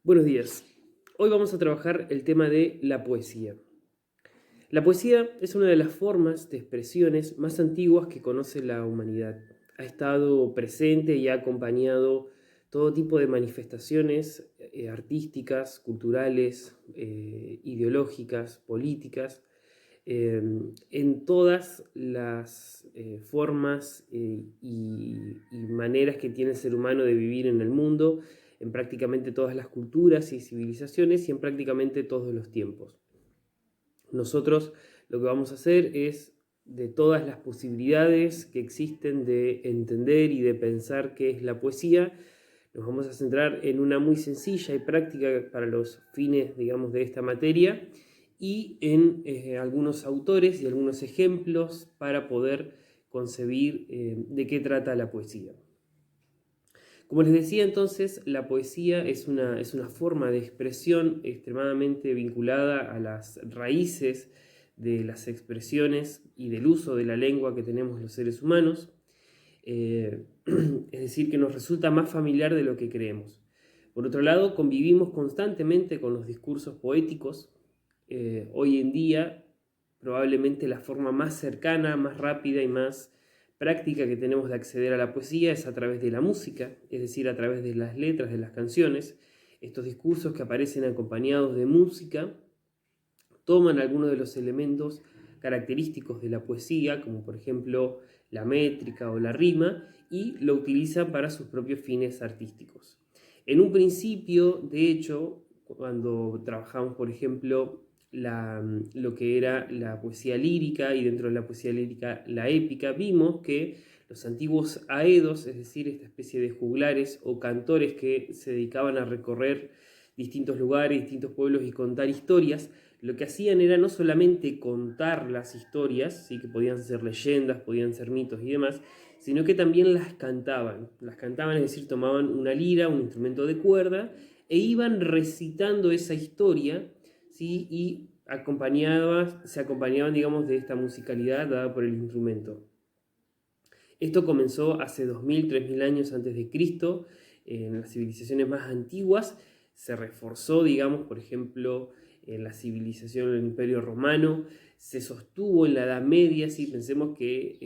Buenos días. Hoy vamos a trabajar el tema de la poesía. La poesía es una de las formas de expresiones más antiguas que conoce la humanidad. Ha estado presente y ha acompañado todo tipo de manifestaciones artísticas, culturales, ideológicas, políticas, eh, en todas las formas y maneras que tiene el ser humano de vivir en el mundo, en prácticamente todas las culturas y civilizaciones y en prácticamente todos los tiempos. Nosotros lo que vamos a hacer es, de todas las posibilidades que existen de entender y de pensar qué es la poesía, nos vamos a centrar en una muy sencilla y práctica para los fines, digamos, de esta materia, y en algunos autores y algunos ejemplos para poder concebir de qué trata la poesía. Como les decía entonces, la poesía es una forma de expresión extremadamente vinculada a las raíces de las expresiones y del uso de la lengua que tenemos los seres humanos, es decir, que nos resulta más familiar de lo que creemos. Por otro lado, convivimos constantemente con los discursos poéticos. Hoy en día, probablemente la forma más cercana, más rápida y más práctica que tenemos de acceder a la poesía es a través de la música, es decir, a través de las letras de las canciones. Estos discursos que aparecen acompañados de música toman algunos de los elementos característicos de la poesía, como por ejemplo la métrica o la rima, y lo utilizan para sus propios fines artísticos. En un principio, de hecho, cuando trabajamos, por ejemplo, lo que era la poesía lírica y dentro de la poesía lírica la épica, vimos que los antiguos aedos, es decir, esta especie de juglares o cantores que se dedicaban a recorrer distintos lugares, distintos pueblos y contar historias, lo que hacían era no solamente contar las historias, ¿sí? Que podían ser leyendas, podían ser mitos y demás, sino que también las cantaban. Las cantaban, es decir, tomaban una lira, un instrumento de cuerda, e iban recitando esa historia, ¿sí? Y se acompañaban, digamos, de esta musicalidad dada por el instrumento. Esto comenzó hace 2000, 3000 años antes de Cristo, en las civilizaciones más antiguas. Se reforzó, digamos, por ejemplo, en la civilización del Imperio Romano, se sostuvo en la Edad Media. ¿Sí? Pensemos que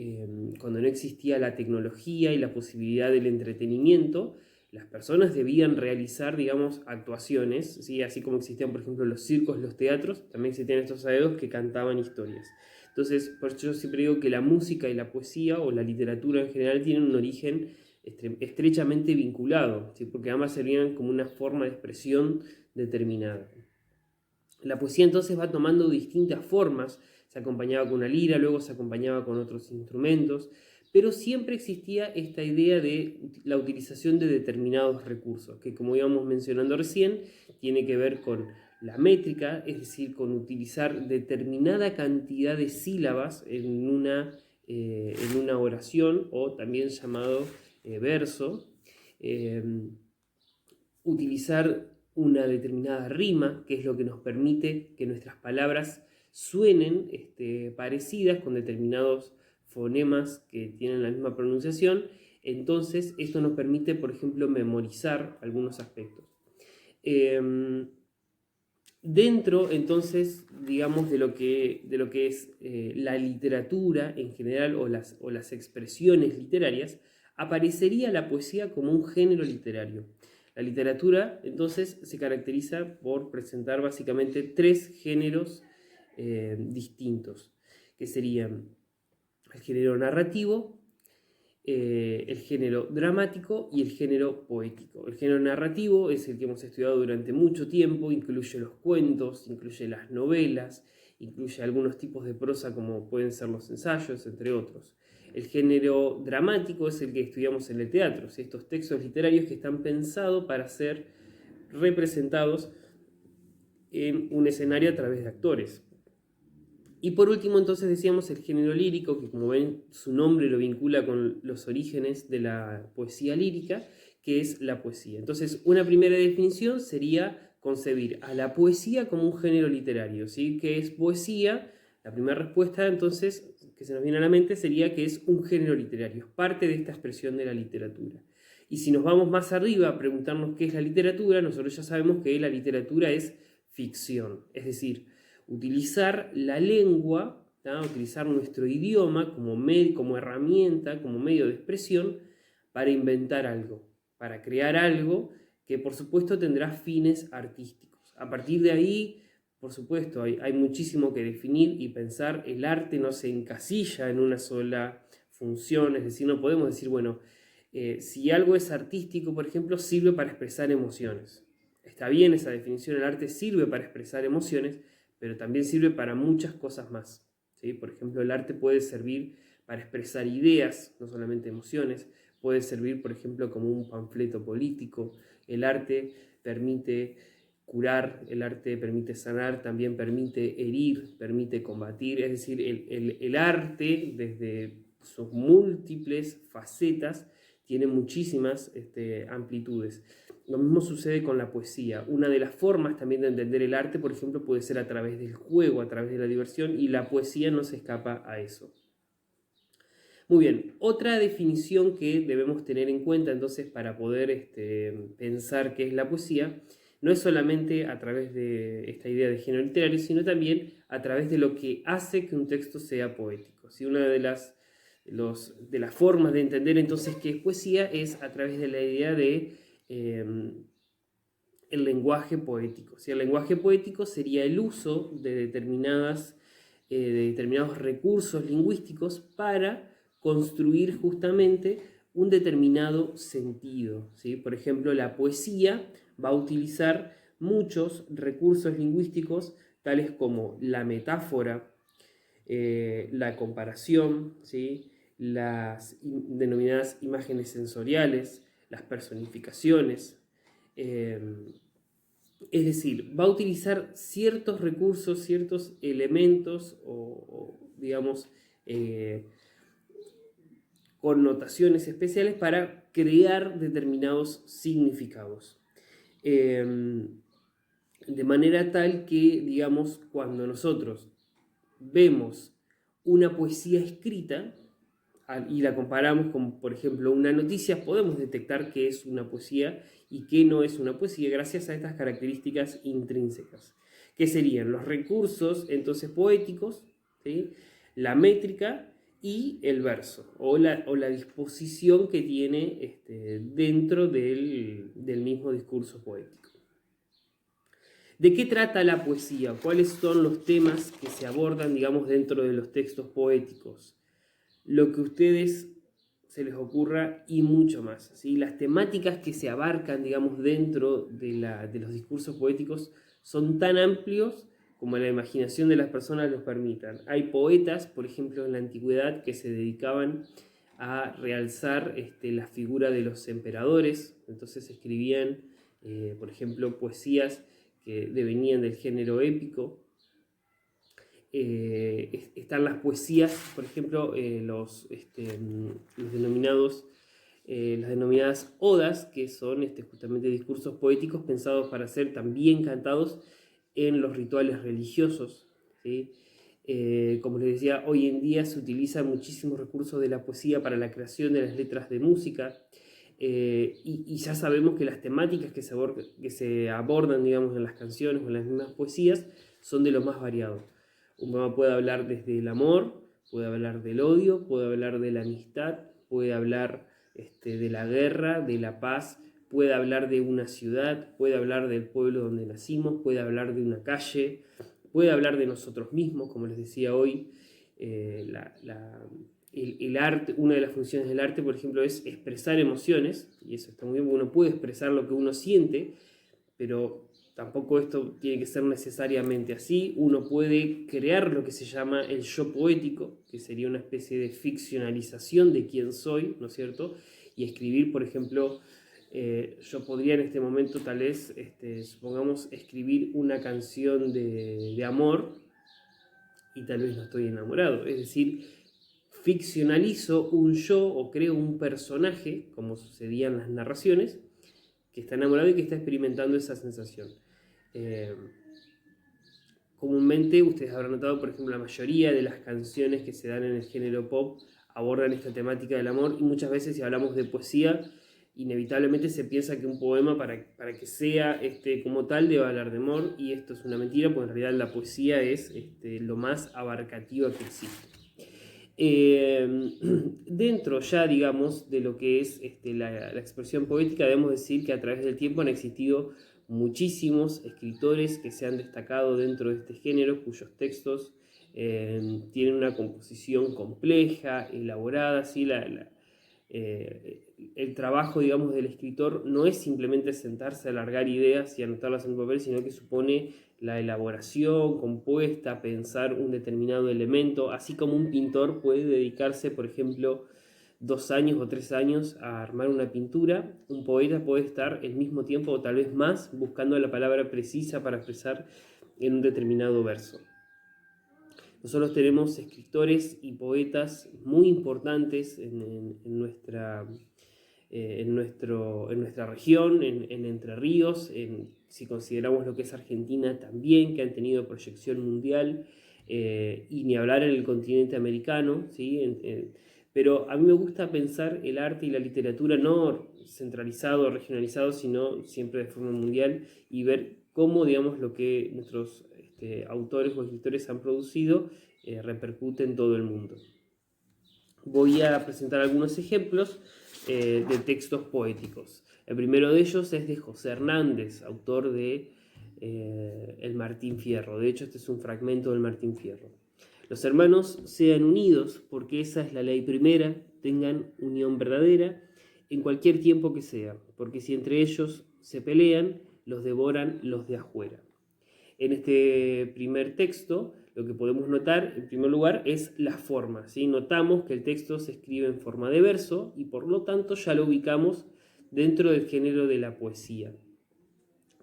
cuando no existía la tecnología y la posibilidad del entretenimiento, las personas debían realizar, digamos, actuaciones, ¿sí? Así como existían, por ejemplo, los circos, los teatros, también existían estos aedos que cantaban historias. Entonces, por eso yo siempre digo que la música y la poesía o la literatura en general tienen un origen estrechamente vinculado, ¿sí? Porque ambas servían como una forma de expresión determinada. La poesía entonces va tomando distintas formas, se acompañaba con una lira, luego se acompañaba con otros instrumentos, pero siempre existía esta idea de la utilización de determinados recursos, que como íbamos mencionando recién, tiene que ver con la métrica, es decir, con utilizar determinada cantidad de sílabas en una oración, o también llamado verso, eh, utilizar una determinada rima, que es lo que nos permite que nuestras palabras suenen parecidas con determinados fonemas que tienen la misma pronunciación. Entonces esto nos permite, por ejemplo, memorizar algunos aspectos. Dentro, entonces, digamos, de lo que es la literatura en general o las expresiones literarias, aparecería la poesía como un género literario. La literatura, entonces, se caracteriza por presentar básicamente tres géneros distintos, que serían el género narrativo, el género dramático y el género poético. El género narrativo es el que hemos estudiado durante mucho tiempo, incluye los cuentos, incluye las novelas, incluye algunos tipos de prosa como pueden ser los ensayos, entre otros. El género dramático es el que estudiamos en el teatro, ¿sí? Estos textos literarios que están pensados para ser representados en un escenario a través de actores. Y por último, entonces decíamos el género lírico, que como ven su nombre lo vincula con los orígenes de la poesía lírica, que es la poesía. Entonces, una primera definición sería concebir a la poesía como un género literario, ¿sí? ¿Qué es poesía? La primera respuesta, entonces, que se nos viene a la mente sería que es un género literario, es parte de esta expresión de la literatura. Y si nos vamos más arriba a preguntarnos qué es la literatura, nosotros ya sabemos que la literatura es ficción, es decir, utilizar la lengua, ¿tá? Utilizar nuestro idioma como herramienta, como medio de expresión para inventar algo, para crear algo que por supuesto tendrá fines artísticos. A partir de ahí, por supuesto, hay muchísimo que definir y pensar. El arte no se encasilla en una sola función, es decir, no podemos decir, bueno, si algo es artístico, por ejemplo, sirve para expresar emociones. Está bien esa definición, el arte sirve para expresar emociones, pero también sirve para muchas cosas más, ¿sí? Por ejemplo, el arte puede servir para expresar ideas, no solamente emociones, puede servir, por ejemplo, como un panfleto político. El arte permite curar, el arte permite sanar, también permite herir, permite combatir. Es decir, el arte, desde sus múltiples facetas, tiene muchísimas amplitudes. Lo mismo sucede con la poesía. Una de las formas también de entender el arte, por ejemplo, puede ser a través del juego, a través de la diversión, y la poesía no se escapa a eso. Muy bien, otra definición que debemos tener en cuenta entonces para poder pensar qué es la poesía, no es solamente a través de esta idea de género literario, sino también a través de lo que hace que un texto sea poético. ¿Sí? Una de las formas de entender entonces qué es poesía es a través de la idea de el lenguaje poético. ¿Sí? El lenguaje poético sería el uso de determinados recursos lingüísticos para construir justamente un determinado sentido, ¿sí? Por ejemplo, la poesía va a utilizar muchos recursos lingüísticos tales como la metáfora, la comparación, ¿sí? Las denominadas imágenes sensoriales, las personificaciones. Es decir, va a utilizar ciertos recursos, ciertos elementos o digamos, connotaciones especiales para crear determinados significados. De manera tal que, digamos, cuando nosotros vemos una poesía escrita y la comparamos con, por ejemplo, una noticia, podemos detectar qué es una poesía y qué no es una poesía gracias a estas características intrínsecas, que serían los recursos entonces poéticos, ¿sí? La métrica y el verso, o la disposición que tiene dentro del mismo discurso poético. ¿De qué trata la poesía? ¿Cuáles son los temas que se abordan, digamos, dentro de los textos poéticos? Lo que a ustedes se les ocurra y mucho más, ¿sí? Las temáticas que se abarcan, digamos, dentro de los discursos poéticos son tan amplios como la imaginación de las personas los permitan. Hay poetas, por ejemplo, en la antigüedad, que se dedicaban a realzar la figura de los emperadores, entonces escribían, por ejemplo, poesías que devenían del género épico. Están las poesías, por ejemplo, las denominadas odas, que son justamente discursos poéticos pensados para ser también cantados en los rituales religiosos, ¿sí? Como les decía, hoy en día se utilizan muchísimos recursos de la poesía para la creación de las letras de música, y ya sabemos que las temáticas que se abordan, digamos, en las canciones o en las mismas poesías son de lo más variado. Un poema puede hablar desde el amor, puede hablar del odio, puede hablar de la amistad, puede hablar de la guerra, de la paz, puede hablar de una ciudad, puede hablar del pueblo donde nacimos, puede hablar de una calle, puede hablar de nosotros mismos, como les decía hoy. El arte, una de las funciones del arte, por ejemplo, es expresar emociones, y eso está muy bien, porque uno puede expresar lo que uno siente, pero tampoco esto tiene que ser necesariamente así. Uno puede crear lo que se llama el yo poético, que sería una especie de ficcionalización de quién soy, ¿no es cierto? Y escribir, por ejemplo, yo podría en este momento tal vez, supongamos, escribir una canción de amor y tal vez no estoy enamorado. Es decir, ficcionalizo un yo o creo un personaje, como sucedía en las narraciones, que está enamorado y que está experimentando esa sensación. Comúnmente ustedes habrán notado, por ejemplo, la mayoría de las canciones que se dan en el género pop abordan esta temática del amor, y muchas veces si hablamos de poesía inevitablemente se piensa que un poema para que sea como tal debe hablar de amor, y esto es una mentira, porque en realidad la poesía es lo más abarcativa que existe. Dentro ya, digamos, de lo que es la expresión poética, debemos decir que a través del tiempo han existido muchísimos escritores que se han destacado dentro de este género, cuyos textos tienen una composición compleja, elaborada, ¿sí? El trabajo, digamos, del escritor no es simplemente sentarse a alargar ideas y anotarlas en papel, sino que supone la elaboración compuesta, pensar un determinado elemento, así como un pintor puede dedicarse, por ejemplo, 2 años o 3 años a armar una pintura. Un poeta puede estar el mismo tiempo o tal vez más buscando la palabra precisa para expresar en un determinado verso. Nosotros tenemos escritores y poetas muy importantes en nuestra región, en Entre Ríos, si consideramos lo que es Argentina también, que han tenido proyección mundial, y ni hablar en el continente americano, ¿sí? Pero a mí me gusta pensar el arte y la literatura no centralizado o regionalizado, sino siempre de forma mundial, y ver cómo, digamos, lo que nuestros autores o escritores han producido repercute en todo el mundo. Voy a presentar algunos ejemplos de textos poéticos. El primero de ellos es de José Hernández, autor de El Martín Fierro. De hecho, este es un fragmento del Martín Fierro. Los hermanos sean unidos, porque esa es la ley primera, tengan unión verdadera en cualquier tiempo que sea, porque si entre ellos se pelean, los devoran los de afuera. En este primer texto, lo que podemos notar, en primer lugar, es la forma, ¿sí? Notamos que el texto se escribe en forma de verso y por lo tanto ya lo ubicamos dentro del género de la poesía.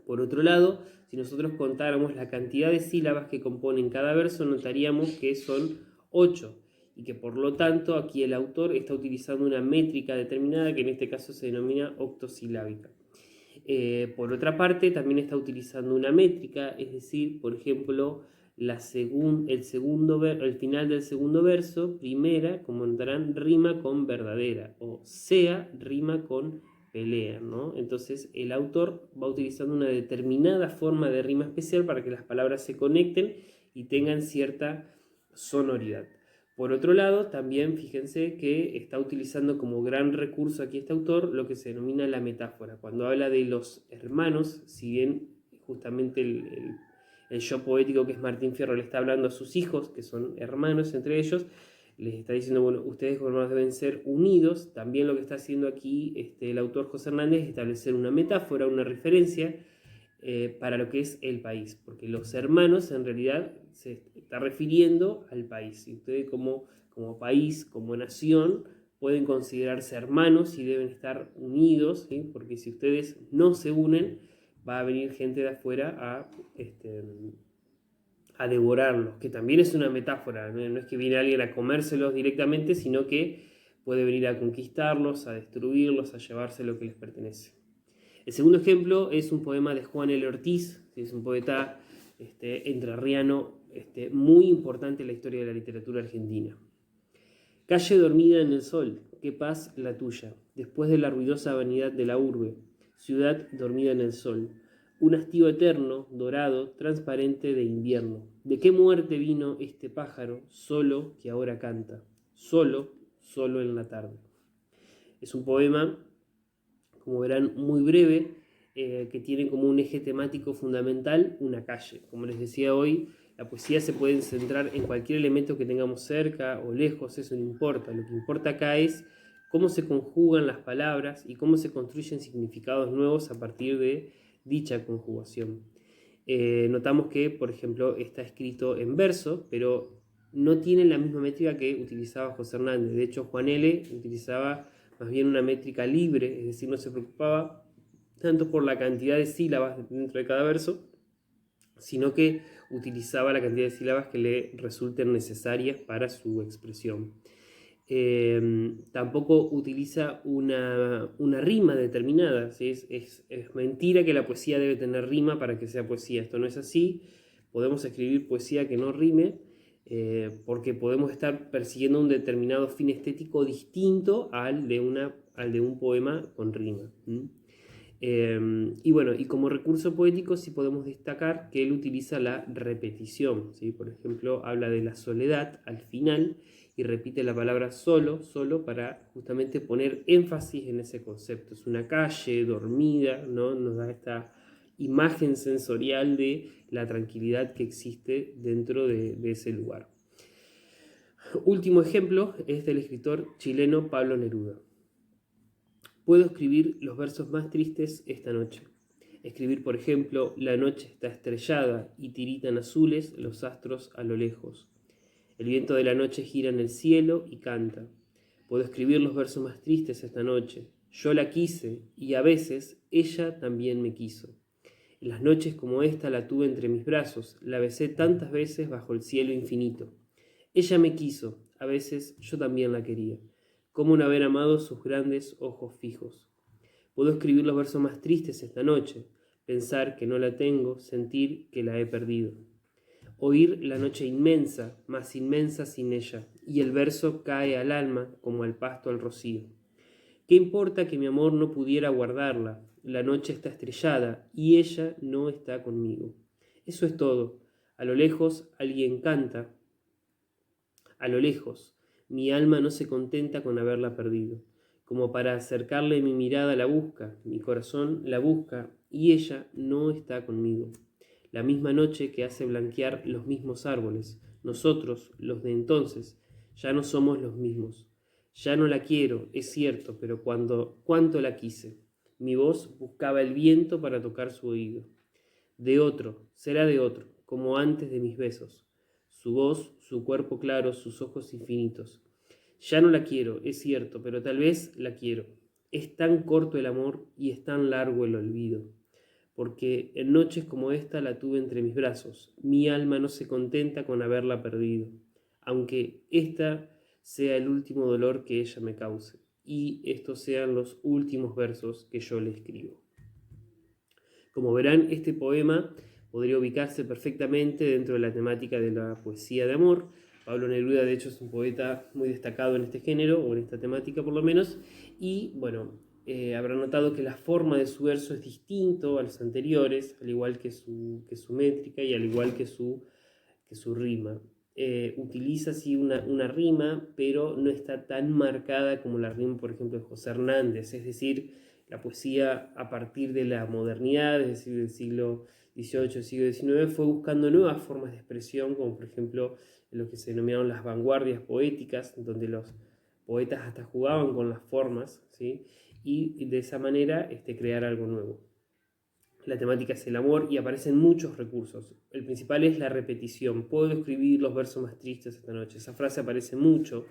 Por otro lado, si nosotros contáramos la cantidad de sílabas que componen cada verso, notaríamos que son 8 y que por lo tanto aquí el autor está utilizando una métrica determinada que en este caso se denomina octosilábica. Por otra parte, también está utilizando una métrica, es decir, por ejemplo, el final del segundo verso, primera, como notarán, rima con verdadera, o sea, rima con pelea, ¿no? Entonces, el autor va utilizando una determinada forma de rima especial para que las palabras se conecten y tengan cierta sonoridad. Por otro lado, también fíjense que está utilizando como gran recurso aquí este autor lo que se denomina la metáfora. Cuando habla de los hermanos, si bien justamente el yo poético que es Martín Fierro le está hablando a sus hijos, que son hermanos entre ellos, les está diciendo, bueno, ustedes como hermanos deben ser unidos. También lo que está haciendo aquí el autor José Hernández es establecer una metáfora, una referencia para lo que es el país, porque los hermanos en realidad se está refiriendo al país, y ustedes como país, como nación, pueden considerarse hermanos y deben estar unidos, ¿sí? Porque si ustedes no se unen, va a venir gente de afuera a devorarlos, que también es una metáfora, no es que viene alguien a comérselos directamente, sino que puede venir a conquistarlos, a destruirlos, a llevarse lo que les pertenece. El segundo ejemplo es un poema de Juan L. Ortiz, que es un poeta entrerriano muy importante en la historia de la literatura argentina. Calle dormida en el sol, qué paz la tuya, después de la ruidosa vanidad de la urbe, ciudad dormida en el sol, un hastío eterno, dorado, transparente de invierno. ¿De qué muerte vino este pájaro, solo que ahora canta? Solo, solo en la tarde. Es un poema, como verán, muy breve, que tiene como un eje temático fundamental una calle. Como les decía hoy, la poesía se puede centrar en cualquier elemento que tengamos cerca o lejos, eso no importa. Lo que importa acá es cómo se conjugan las palabras y cómo se construyen significados nuevos a partir de dicha conjugación. Notamos que, por ejemplo, está escrito en verso, pero no tiene la misma métrica que utilizaba José Hernández. De hecho, Juan L. utilizaba más bien una métrica libre, es decir, no se preocupaba tanto por la cantidad de sílabas dentro de cada verso, sino que utilizaba la cantidad de sílabas que le resulten necesarias para su expresión. Tampoco utiliza una rima determinada, ¿sí? Es mentira que la poesía debe tener rima para que sea poesía. Esto no es así. Podemos escribir poesía que no rime, porque podemos estar persiguiendo un determinado fin estético distinto al de una al de un poema con rima. Y bueno, y como recurso poético sí podemos destacar que él utiliza la repetición, ¿sí? Por ejemplo, habla de la soledad al final y repite la palabra solo, solo para justamente poner énfasis en ese concepto. Es una calle dormida, ¿no? Nos da esta imagen sensorial de la tranquilidad que existe dentro de ese lugar. Último ejemplo es del escritor chileno Pablo Neruda. Puedo escribir los versos más tristes esta noche. Escribir, por ejemplo, la noche está estrellada y tiritan azules los astros a lo lejos. El viento de la noche gira en el cielo y canta. Puedo escribir los versos más tristes esta noche. Yo la quise y a veces ella también me quiso. En las noches como esta la tuve entre mis brazos, la besé tantas veces bajo el cielo infinito. Ella me quiso, a veces yo también la quería. ¿Cómo no haber amado sus grandes ojos fijos? Puedo escribir los versos más tristes esta noche, pensar que no la tengo, sentir que la he perdido. Oír la noche inmensa, más inmensa sin ella, y el verso cae al alma como al pasto al rocío. ¿Qué importa que mi amor no pudiera guardarla? La noche está estrellada y ella no está conmigo. Eso es todo. A lo lejos alguien canta. A lo lejos, mi alma no se contenta con haberla perdido. Como para acercarle mi mirada la busca, mi corazón la busca y ella no está conmigo. La misma noche que hace blanquear los mismos árboles, nosotros, los de entonces, ya no somos los mismos. Ya no la quiero, es cierto, pero cuánto la quise. Mi voz buscaba el viento para tocar su oído. De otro, será de otro, como antes de mis besos. Su voz, su cuerpo claro, sus ojos infinitos. Ya no la quiero, es cierto, pero tal vez la quiero. Es tan corto el amor y es tan largo el olvido. Porque en noches como esta la tuve entre mis brazos. Mi alma no se contenta con haberla perdido, aunque esta sea el último dolor que ella me cause, y estos sean los últimos versos que yo le escribo. Como verán, este poema podría ubicarse perfectamente dentro de la temática de la poesía de amor. Pablo Neruda, de hecho, es un poeta muy destacado en este género, o en esta temática por lo menos, y bueno, habrá notado que la forma de su verso es distinto a los anteriores, al igual que su métrica y al igual que su rima. Utiliza sí una rima, pero no está tan marcada como la rima, por ejemplo, de José Hernández, es decir, la poesía a partir de la modernidad, es decir, del siglo XVIII, siglo XIX, fue buscando nuevas formas de expresión, como por ejemplo lo que se denominaron las vanguardias poéticas, donde los poetas hasta jugaban con las formas, ¿sí? Y de esa manera crear algo nuevo. La temática es el amor y aparecen muchos recursos. El principal es la repetición. Puedo escribir los versos más tristes esta noche. Esa frase aparece mucho,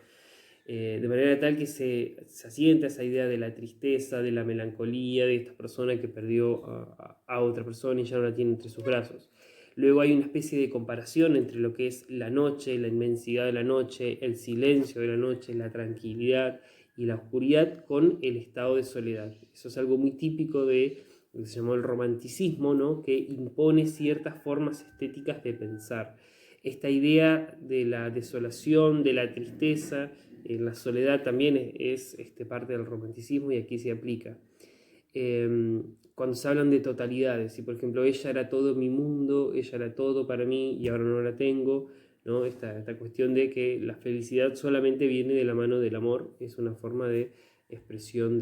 de manera tal que se asienta esa idea de la tristeza, de la melancolía, de esta persona que perdió a otra persona y ya no la tiene entre sus brazos. Luego hay una especie de comparación entre lo que es la noche, la inmensidad de la noche, el silencio de la noche, la tranquilidad y la oscuridad con el estado de soledad. Eso es algo muy típico de lo que se llamó el romanticismo, ¿no? Que impone ciertas formas estéticas de pensar. Esta idea de la desolación, de la tristeza, la soledad también es parte del romanticismo y aquí se aplica. Cuando se hablan de totalidades, si por ejemplo ella era todo mi mundo, ella era todo para mí y ahora no la tengo, ¿no? Esta cuestión de que la felicidad solamente viene de la mano del amor, es una forma de expresión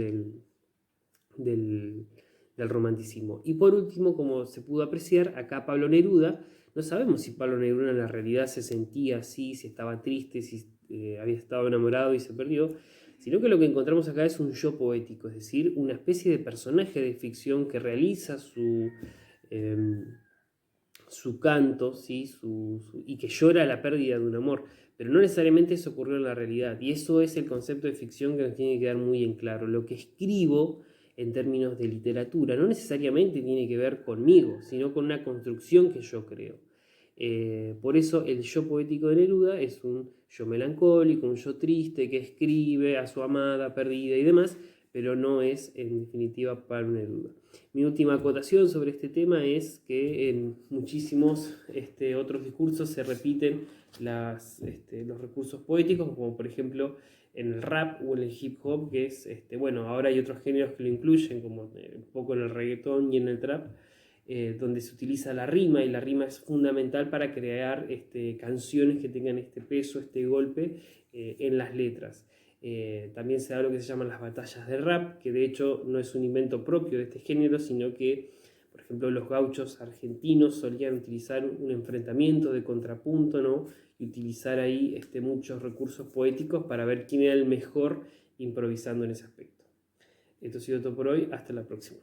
del romanticismo. Y por último, como se pudo apreciar, acá Pablo Neruda, no sabemos si Pablo Neruda en la realidad se sentía así, si estaba triste, si había estado enamorado y se perdió, sino que lo que encontramos acá es un yo poético, es decir, una especie de personaje de ficción que realiza su canto, ¿sí? Y que llora la pérdida de un amor, pero no necesariamente eso ocurrió en la realidad, y eso es el concepto de ficción que nos tiene que quedar muy en claro. Lo que escribo en términos de literatura no necesariamente tiene que ver conmigo, sino con una construcción que yo creo. Por eso el yo poético de Neruda es un yo melancólico, un yo triste que escribe a su amada perdida y demás, pero no es en definitiva Pablo Neruda. Mi última acotación sobre este tema es que en muchísimos otros discursos se repiten los recursos poéticos, como por ejemplo en el rap o en el hip hop, que es, bueno, ahora hay otros géneros que lo incluyen, como un poco en el reggaetón y en el trap, donde se utiliza la rima, y la rima es fundamental para crear canciones que tengan este peso, este golpe en las letras. También se da lo que se llaman las batallas de rap, que de hecho no es un invento propio de este género, sino que, por ejemplo, los gauchos argentinos solían utilizar un enfrentamiento de contrapunto, ¿no? Y utilizar ahí muchos recursos poéticos para ver quién era el mejor improvisando en ese aspecto. Esto ha sido todo por hoy, hasta la próxima.